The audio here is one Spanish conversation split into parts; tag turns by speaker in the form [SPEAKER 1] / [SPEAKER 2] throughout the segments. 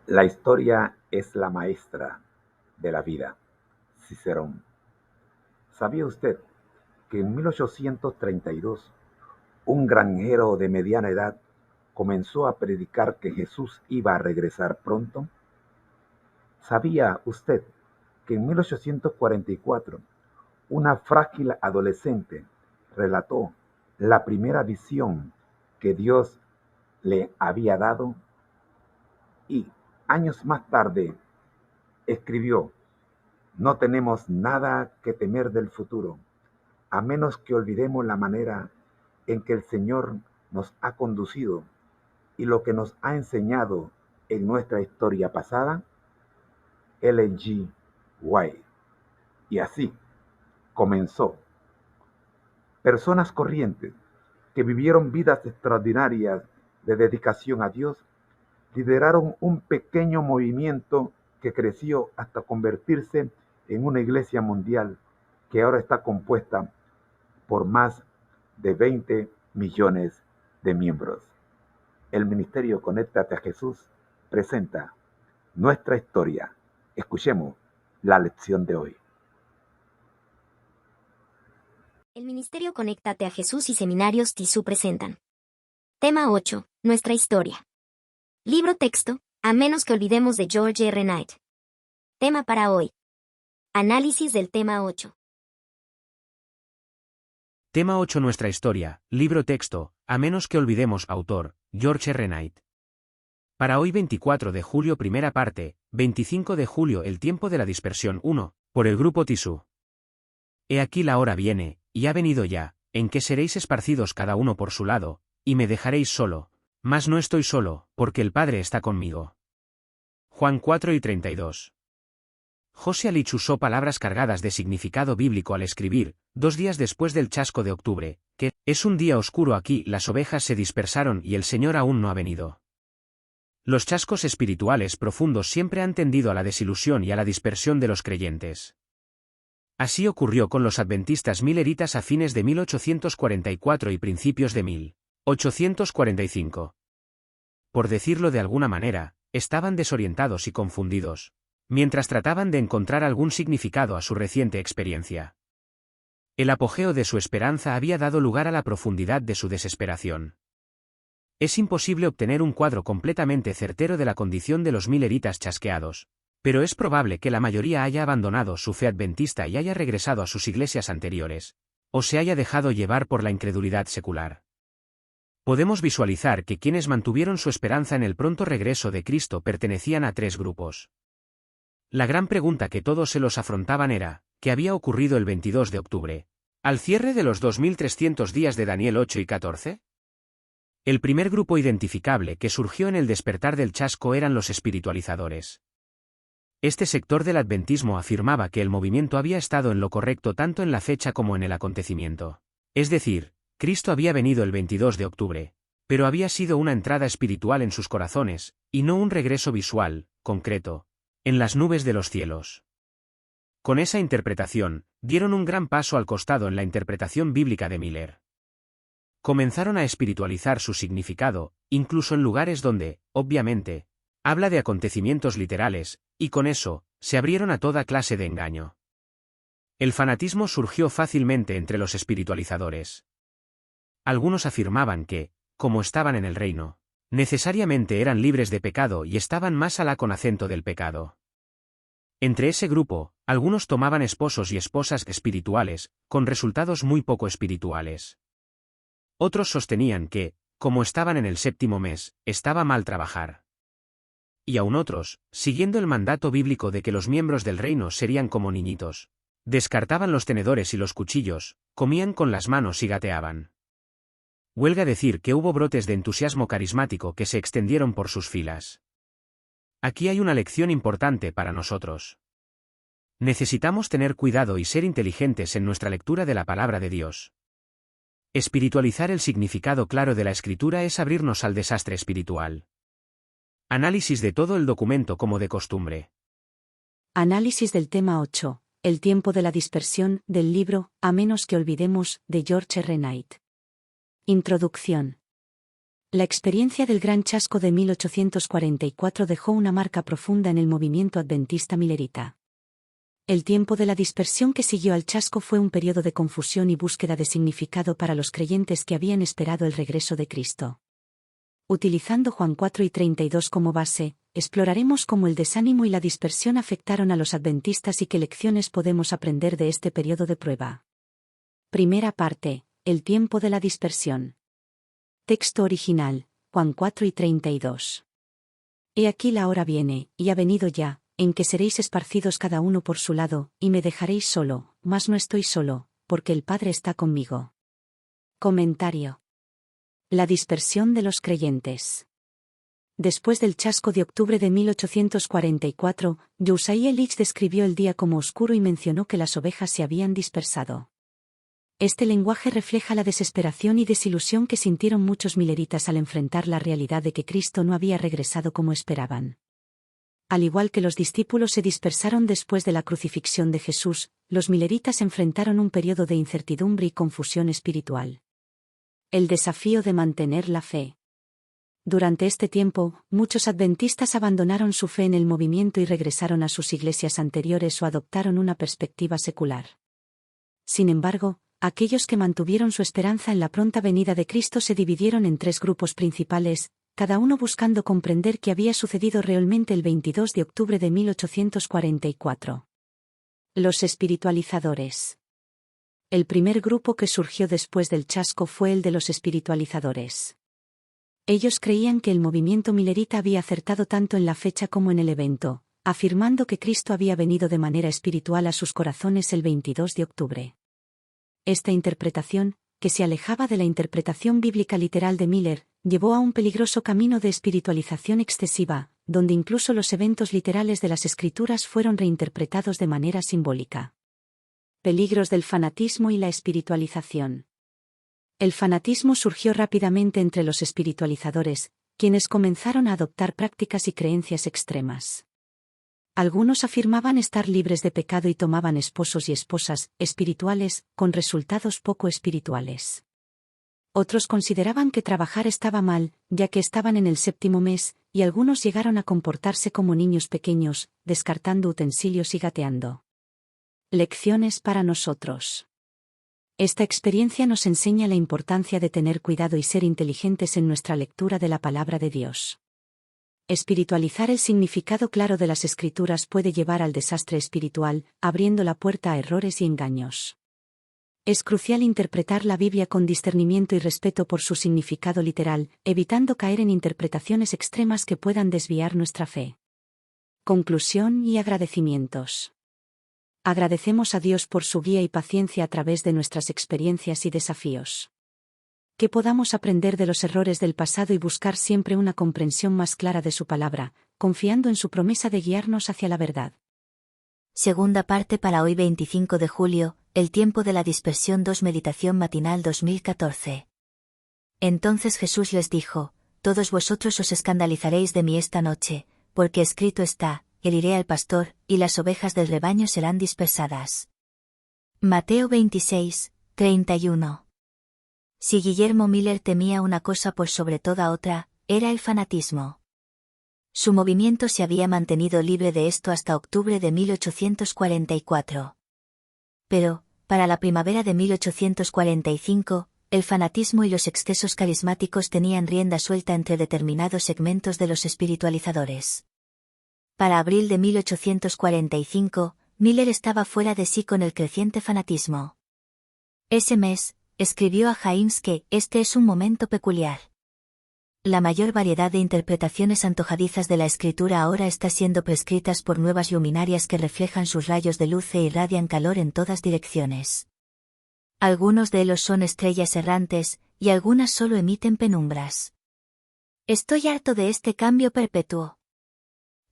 [SPEAKER 1] La historia es la maestra de la vida. Cicerón. ¿Sabía usted que en 1832 un granjero de mediana edad comenzó a predicar que Jesús iba a regresar pronto? ¿Sabía usted que en 1844 una frágil adolescente relató la primera visión que Dios le había dado? Y años más tarde escribió: no tenemos nada que temer del futuro, a menos que olvidemos la manera en que el Señor nos ha conducido y lo que nos ha enseñado en nuestra historia pasada. Ellen G. White. Y así comenzó. Personas corrientes que vivieron vidas extraordinarias de dedicación a Dios lideraron un pequeño movimiento que creció hasta convertirse en una iglesia mundial que ahora está compuesta por más de 20 millones de miembros. El Ministerio Conéctate a Jesús presenta nuestra historia. Escuchemos la lección de hoy.
[SPEAKER 2] El Ministerio Conéctate a Jesús y Seminarios TISU presentan. Tema 8. Nuestra historia. Libro texto, a menos que olvidemos, de George R. Knight. Tema para hoy. Análisis del tema 8.
[SPEAKER 3] Tema 8. Nuestra historia. Libro texto, a menos que olvidemos. Autor, George R. Knight. Para hoy 24 de julio primera parte, 25 de julio el tiempo de la dispersión 1, por el grupo TISU. He aquí la hora viene, y ha venido ya, en que seréis esparcidos cada uno por su lado, y me dejaréis solo, mas no estoy solo, porque el Padre está conmigo. Juan 4:32. José Alich usó palabras cargadas de significado bíblico al escribir, 2 días después del chasco de octubre, que es un día oscuro aquí, las ovejas se dispersaron y el Señor aún no ha venido. Los chascos espirituales profundos siempre han tendido a la desilusión y a la dispersión de los creyentes. Así ocurrió con los adventistas mileritas a fines de 1844 y principios de 1845. Por decirlo de alguna manera, estaban desorientados y confundidos, mientras trataban de encontrar algún significado a su reciente experiencia. El apogeo de su esperanza había dado lugar a la profundidad de su desesperación. Es imposible obtener un cuadro completamente certero de la condición de los mileritas chasqueados, pero es probable que la mayoría haya abandonado su fe adventista y haya regresado a sus iglesias anteriores, o se haya dejado llevar por la incredulidad secular. Podemos visualizar que quienes mantuvieron su esperanza en el pronto regreso de Cristo pertenecían a 3 grupos. La gran pregunta que todos se los afrontaban era, ¿qué había ocurrido el 22 de octubre, al cierre de los 2300 días de Daniel 8 y 14? El primer grupo identificable que surgió en el despertar del chasco eran los espiritualizadores. Este sector del adventismo afirmaba que el movimiento había estado en lo correcto tanto en la fecha como en el acontecimiento. Es decir, Cristo había venido el 22 de octubre, pero había sido una entrada espiritual en sus corazones, y no un regreso visual, concreto, en las nubes de los cielos. Con esa interpretación, dieron un gran paso al costado en la interpretación bíblica de Miller. Comenzaron a espiritualizar su significado, incluso en lugares donde, obviamente, habla de acontecimientos literales, y con eso, se abrieron a toda clase de engaño. El fanatismo surgió fácilmente entre los espiritualizadores. Algunos afirmaban que, como estaban en el reino, necesariamente eran libres de pecado y estaban más a la con acento del pecado. Entre ese grupo, algunos tomaban esposos y esposas espirituales, con resultados muy poco espirituales. Otros sostenían que, como estaban en el 7º mes, estaba mal trabajar. Y aún otros, siguiendo el mandato bíblico de que los miembros del reino serían como niñitos, descartaban los tenedores y los cuchillos, comían con las manos y gateaban. Huelga decir que hubo brotes de entusiasmo carismático que se extendieron por sus filas. Aquí hay una lección importante para nosotros. Necesitamos tener cuidado y ser inteligentes en nuestra lectura de la palabra de Dios. Espiritualizar el significado claro de la Escritura es abrirnos al desastre espiritual. Análisis de todo el documento como de costumbre.
[SPEAKER 4] Análisis del tema 8, el tiempo de la dispersión, del libro, a menos que olvidemos, de George R. Knight. Introducción. La experiencia del Gran Chasco de 1844 dejó una marca profunda en el movimiento adventista millerita. El tiempo de la dispersión que siguió al chasco fue un periodo de confusión y búsqueda de significado para los creyentes que habían esperado el regreso de Cristo. Utilizando Juan 4:32 como base, exploraremos cómo el desánimo y la dispersión afectaron a los adventistas y qué lecciones podemos aprender de este periodo de prueba. Primera parte, el tiempo de la dispersión. Texto original, Juan 4:32. He aquí la hora viene, y ha venido ya, en que seréis esparcidos cada uno por su lado, y me dejaréis solo, mas no estoy solo, porque el Padre está conmigo. Comentario. La dispersión de los creyentes. Después del chasco de octubre de 1844, Josiah Leach describió el día como oscuro y mencionó que las ovejas se habían dispersado. Este lenguaje refleja la desesperación y desilusión que sintieron muchos milleritas al enfrentar la realidad de que Cristo no había regresado como esperaban. Al igual que los discípulos se dispersaron después de la crucifixión de Jesús, los milleritas enfrentaron un periodo de incertidumbre y confusión espiritual. El desafío de mantener la fe. Durante este tiempo, muchos adventistas abandonaron su fe en el movimiento y regresaron a sus iglesias anteriores o adoptaron una perspectiva secular. Sin embargo, aquellos que mantuvieron su esperanza en la pronta venida de Cristo se dividieron en tres grupos principales, cada uno buscando comprender qué había sucedido realmente el 22 de octubre de 1844. Los espiritualizadores. El primer grupo que surgió después del chasco fue el de los espiritualizadores. Ellos creían que el movimiento millerita había acertado tanto en la fecha como en el evento, afirmando que Cristo había venido de manera espiritual a sus corazones el 22 de octubre. Esta interpretación, que se alejaba de la interpretación bíblica literal de Miller, llevó a un peligroso camino de espiritualización excesiva, donde incluso los eventos literales de las Escrituras fueron reinterpretados de manera simbólica. Peligros del fanatismo y la espiritualización. El fanatismo surgió rápidamente entre los espiritualizadores, quienes comenzaron a adoptar prácticas y creencias extremas. Algunos afirmaban estar libres de pecado y tomaban esposos y esposas espirituales, con resultados poco espirituales. Otros consideraban que trabajar estaba mal, ya que estaban en el séptimo mes, y algunos llegaron a comportarse como niños pequeños, descartando utensilios y gateando. Lecciones para nosotros. Esta experiencia nos enseña la importancia de tener cuidado y ser inteligentes en nuestra lectura de la palabra de Dios. Espiritualizar el significado claro de las Escrituras puede llevar al desastre espiritual, abriendo la puerta a errores y engaños. Es crucial interpretar la Biblia con discernimiento y respeto por su significado literal, evitando caer en interpretaciones extremas que puedan desviar nuestra fe. Conclusión y agradecimientos. Agradecemos a Dios por su guía y paciencia a través de nuestras experiencias y desafíos. Que podamos aprender de los errores del pasado y buscar siempre una comprensión más clara de su palabra, confiando en su promesa de guiarnos hacia la verdad.
[SPEAKER 2] Segunda parte para hoy 25 de julio, el tiempo de la dispersión 2 Meditación matinal 2014. Entonces Jesús les dijo, todos vosotros os escandalizaréis de mí esta noche, porque escrito está, heriré al pastor, y las ovejas del rebaño serán dispersadas. Mateo 26, 31. Si Guillermo Miller temía una cosa por sobre toda otra, era el fanatismo. Su movimiento se había mantenido libre de esto hasta octubre de 1844. Pero, para la primavera de 1845, el fanatismo y los excesos carismáticos tenían rienda suelta entre determinados segmentos de los espiritualizadores. Para abril de 1845, Miller estaba fuera de sí con el creciente fanatismo. Ese mes, escribió a James que este es un momento peculiar. La mayor variedad de interpretaciones antojadizas de la escritura ahora está siendo prescritas por nuevas luminarias que reflejan sus rayos de luz e irradian calor en todas direcciones. Algunos de ellos son estrellas errantes, y algunas solo emiten penumbras. Estoy harto de este cambio perpetuo.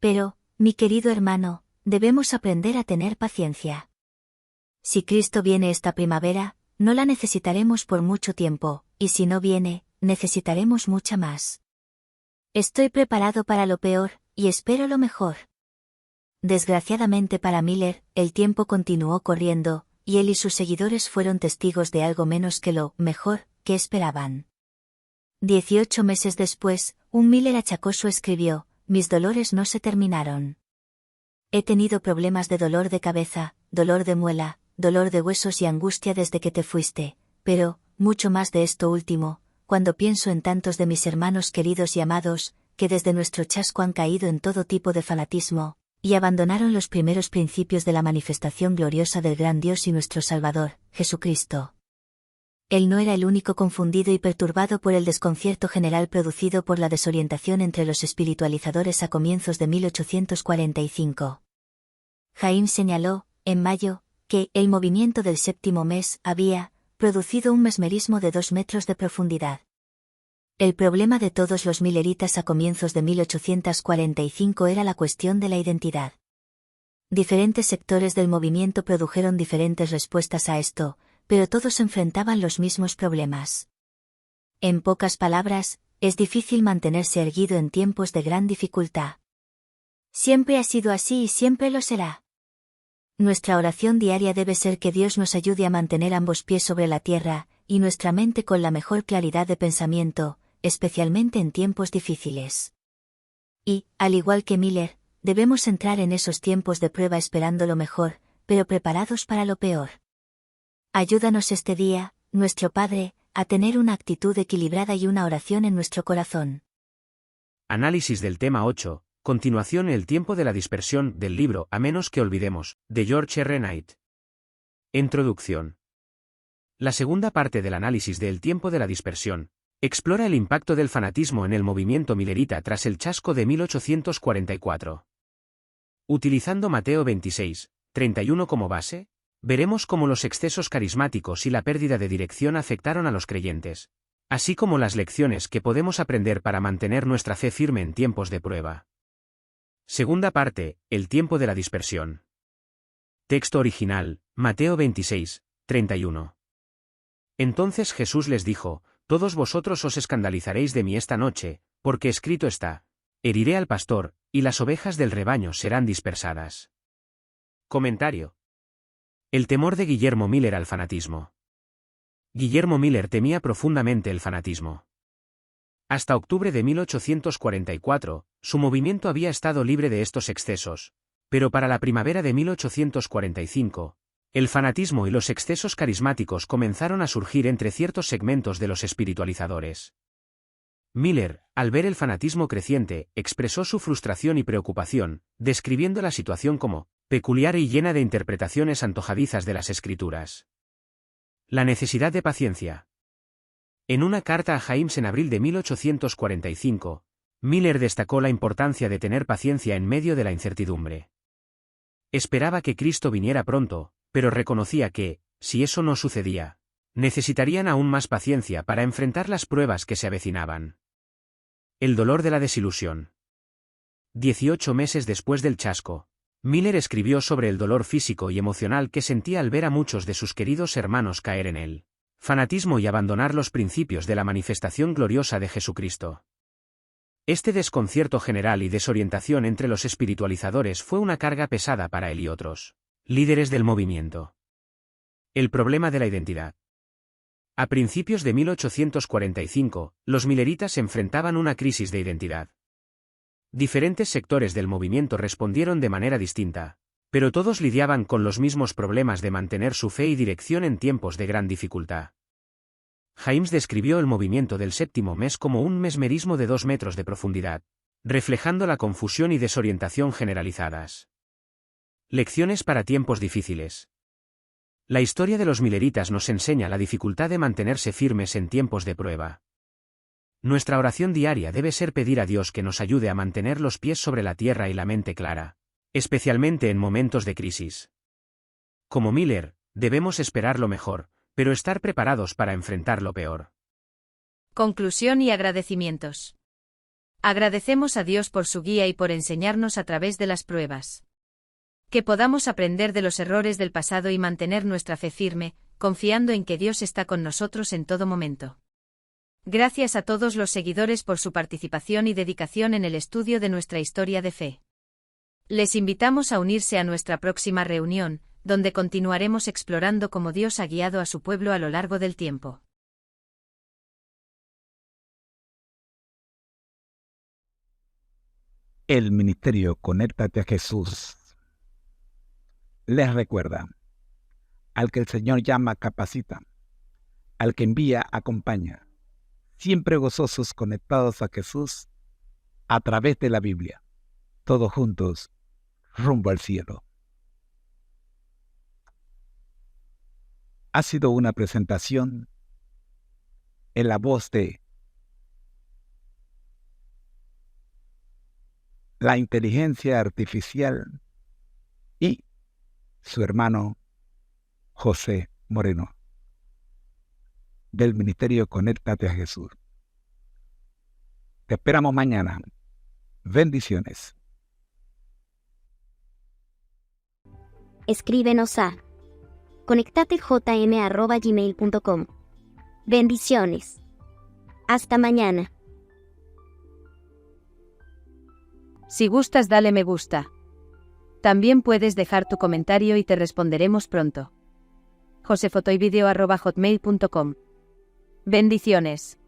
[SPEAKER 2] Pero, mi querido hermano, debemos aprender a tener paciencia. Si Cristo viene esta primavera, no la necesitaremos por mucho tiempo, y si no viene, necesitaremos mucha más. Estoy preparado para lo peor, y espero lo mejor. Desgraciadamente para Miller, el tiempo continuó corriendo, y él y sus seguidores fueron testigos de algo menos que lo mejor que esperaban.
[SPEAKER 5] 18 meses después, un Miller achacoso escribió: mis dolores no se terminaron. He tenido problemas de dolor de cabeza, dolor de muela, dolor de huesos y angustia desde que te fuiste, pero, mucho más de esto último, cuando pienso en tantos de mis hermanos queridos y amados, que desde nuestro chasco han caído en todo tipo de fanatismo, y abandonaron los primeros principios de la manifestación gloriosa del gran Dios y nuestro Salvador, Jesucristo. Él no era el único confundido y perturbado por el desconcierto general producido por la desorientación entre los espiritualizadores a comienzos de 1845. Jaime señaló, en mayo, que el movimiento del séptimo mes había producido un mesmerismo de 2 metros de profundidad. El problema de todos los milleritas a comienzos de 1845 era la cuestión de la identidad. Diferentes sectores del movimiento produjeron diferentes respuestas a esto, pero todos enfrentaban los mismos problemas. En pocas palabras, es difícil mantenerse erguido en tiempos de gran dificultad. Siempre ha sido así y siempre lo será. Nuestra oración diaria debe ser que Dios nos ayude a mantener ambos pies sobre la tierra, y nuestra mente con la mejor claridad de pensamiento, especialmente en tiempos difíciles. Y, al igual que Miller, debemos entrar en esos tiempos de prueba esperando lo mejor, pero preparados para lo peor. Ayúdanos este día, nuestro Padre, a tener una actitud equilibrada y una oración en nuestro corazón.
[SPEAKER 3] Análisis del tema 8. Continuación: el tiempo de la dispersión, del libro A menos que olvidemos, de George R. Knight. Introducción. La segunda parte del análisis del tiempo de la dispersión explora el impacto del fanatismo en el movimiento millerita tras el chasco de 1844. Utilizando Mateo 26, 31 como base, veremos cómo los excesos carismáticos y la pérdida de dirección afectaron a los creyentes, así como las lecciones que podemos aprender para mantener nuestra fe firme en tiempos de prueba. Segunda parte, el tiempo de la dispersión. Texto original, Mateo 26, 31. Entonces Jesús les dijo: todos vosotros os escandalizaréis de mí esta noche, porque escrito está: heriré al pastor, y las ovejas del rebaño serán dispersadas. Comentario. El temor de Guillermo Miller al fanatismo. Guillermo Miller temía profundamente el fanatismo. Hasta octubre de 1844, su movimiento había estado libre de estos excesos, pero para la primavera de 1845, el fanatismo y los excesos carismáticos comenzaron a surgir entre ciertos segmentos de los espiritualizadores. Miller, al ver el fanatismo creciente, expresó su frustración y preocupación, describiendo la situación como peculiar y llena de interpretaciones antojadizas de las Escrituras. La necesidad de paciencia. En una carta a James en abril de 1845, Miller destacó la importancia de tener paciencia en medio de la incertidumbre. Esperaba que Cristo viniera pronto, pero reconocía que, si eso no sucedía, necesitarían aún más paciencia para enfrentar las pruebas que se avecinaban. El dolor de la desilusión. 18 meses después del chasco, Miller escribió sobre el dolor físico y emocional que sentía al ver a muchos de sus queridos hermanos caer en él fanatismo y abandonar los principios de la manifestación gloriosa de Jesucristo. Este desconcierto general y desorientación entre los espiritualizadores fue una carga pesada para él y otros líderes del movimiento. El problema de la identidad. A principios de 1845, los milleritas enfrentaban una crisis de identidad. Diferentes sectores del movimiento respondieron de manera distinta, pero todos lidiaban con los mismos problemas de mantener su fe y dirección en tiempos de gran dificultad. James describió el movimiento del séptimo mes como un mesmerismo de 2 metros de profundidad, reflejando la confusión y desorientación generalizadas. Lecciones para tiempos difíciles. La historia de los milleritas nos enseña la dificultad de mantenerse firmes en tiempos de prueba. Nuestra oración diaria debe ser pedir a Dios que nos ayude a mantener los pies sobre la tierra y la mente clara, especialmente en momentos de crisis. Como Miller, debemos esperar lo mejor, pero estar preparados para enfrentar lo peor.
[SPEAKER 5] Conclusión y agradecimientos. Agradecemos a Dios por su guía y por enseñarnos a través de las pruebas. Que podamos aprender de los errores del pasado y mantener nuestra fe firme, confiando en que Dios está con nosotros en todo momento. Gracias a todos los seguidores por su participación y dedicación en el estudio de nuestra historia de fe. Les invitamos a unirse a nuestra próxima reunión, donde continuaremos explorando cómo Dios ha guiado a su pueblo a lo largo del tiempo.
[SPEAKER 1] El ministerio Conéctate a Jesús les recuerda: al que el Señor llama, capacita; al que envía, acompaña. Siempre gozosos conectados a Jesús a través de la Biblia. Todos juntos, rumbo al cielo. Ha sido una presentación en la voz de la inteligencia artificial y su hermano José Moreno, del Ministerio Conéctate a Jesús. Te esperamos mañana. Bendiciones.
[SPEAKER 2] Escríbenos a conectatejm@gmail.com. Bendiciones. Hasta mañana.
[SPEAKER 6] Si gustas, dale me gusta. También puedes dejar tu comentario y te responderemos pronto. josefotoyvideo@hotmail.com. Bendiciones.